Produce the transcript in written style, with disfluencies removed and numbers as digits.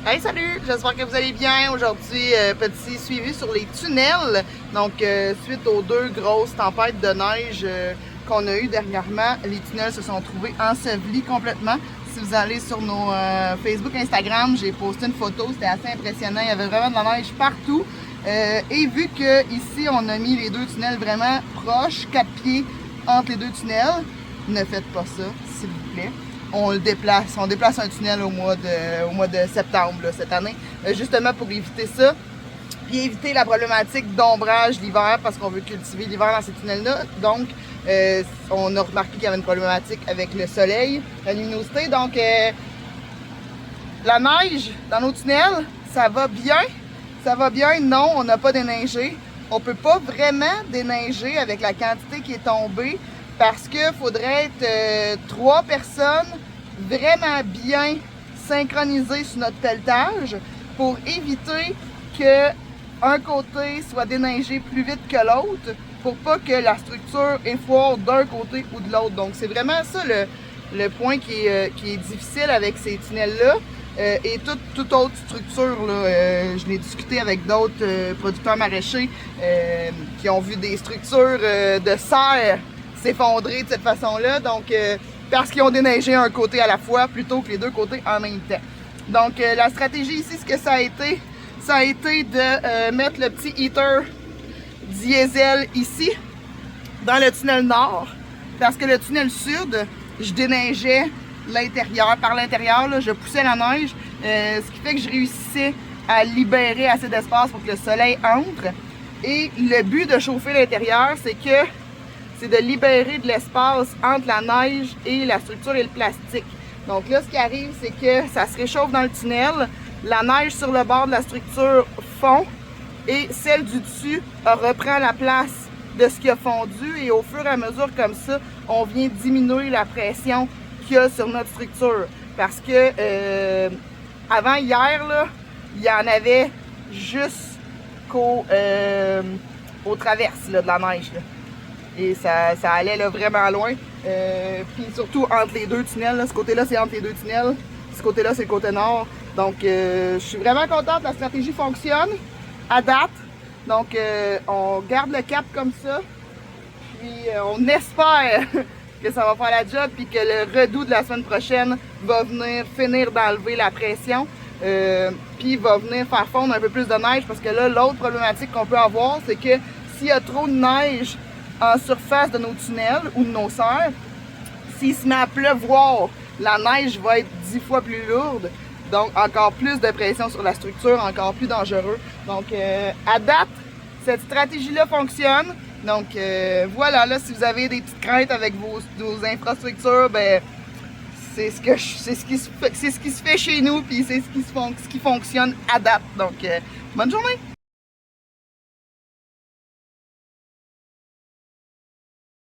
Hey, salut! J'espère que vous allez bien. Aujourd'hui, petit suivi sur les tunnels. Donc, suite aux deux grosses tempêtes de neige qu'on a eues dernièrement, les tunnels se sont trouvés ensevelis complètement. Si vous allez sur nos Facebook, Instagram, j'ai posté une photo, c'était assez impressionnant. Il y avait vraiment de la neige partout. Et vu que ici, on a mis les deux tunnels vraiment proches, 4 pieds entre les deux tunnels, ne faites pas ça, s'il vous plaît. On déplace un tunnel au mois de septembre là, cette année, justement pour éviter ça, puis éviter la problématique d'ombrage l'hiver, parce qu'on veut cultiver l'hiver dans ces tunnels-là. Donc, on a remarqué qu'il y avait une problématique avec le soleil, la luminosité. Donc, la neige dans nos tunnels, ça va bien. Ça va bien, non, on n'a pas déneigé. On peut pas vraiment déneiger avec la quantité qui est tombée, parce qu'il faudrait être 3 personnes vraiment bien synchronisées sur notre pelletage pour éviter que un côté soit déneigé plus vite que l'autre, pour pas que la structure effoire d'un côté ou de l'autre. Donc c'est vraiment ça le point qui est difficile avec ces tunnels-là. Et toute autre structure, là, je l'ai discuté avec d'autres producteurs maraîchers qui ont vu des structures de serre s'effondrer de cette façon-là, donc parce qu'ils ont déneigé un côté à la fois plutôt que les deux côtés en même temps. Donc la stratégie ici, ce que ça a été de mettre le petit heater diesel ici dans le tunnel nord, parce que le tunnel sud, je déneigeais l'intérieur, par l'intérieur, je poussais la neige, ce qui fait que je réussissais à libérer assez d'espace pour que le soleil entre. Et le but de chauffer l'intérieur, c'est de libérer de l'espace entre la neige et la structure et le plastique. Donc là, ce qui arrive, c'est que ça se réchauffe dans le tunnel, la neige sur le bord de la structure fond et celle du dessus reprend la place de ce qui a fondu, et au fur et à mesure comme ça, on vient diminuer la pression qu'il y a sur notre structure. Parce que avant hier, là, il y en avait jusqu'aux traverses là, de la neige. Là. Et ça allait là, vraiment loin. Puis surtout entre les deux tunnels. Là. Ce côté-là, c'est entre les deux tunnels. Ce côté-là, c'est le côté nord. Donc, je suis vraiment contente. La stratégie fonctionne à date. Donc, on garde le cap comme ça. Puis, on espère que ça va faire la job. Puis que le redout de la semaine prochaine va venir finir d'enlever la pression. Puis, va venir faire fondre un peu plus de neige. Parce que là, l'autre problématique qu'on peut avoir, c'est que s'il y a trop de neige en surface de nos tunnels ou de nos serres, s'il se met à pleuvoir, la neige va être 10 fois plus lourde, donc encore plus de pression sur la structure, encore plus dangereux. Donc à date, cette stratégie-là fonctionne. Donc voilà, là, si vous avez des petites craintes avec vos infrastructures, ben c'est ce qui se fait chez nous, puis c'est ce qui fonctionne à date. Donc bonne journée!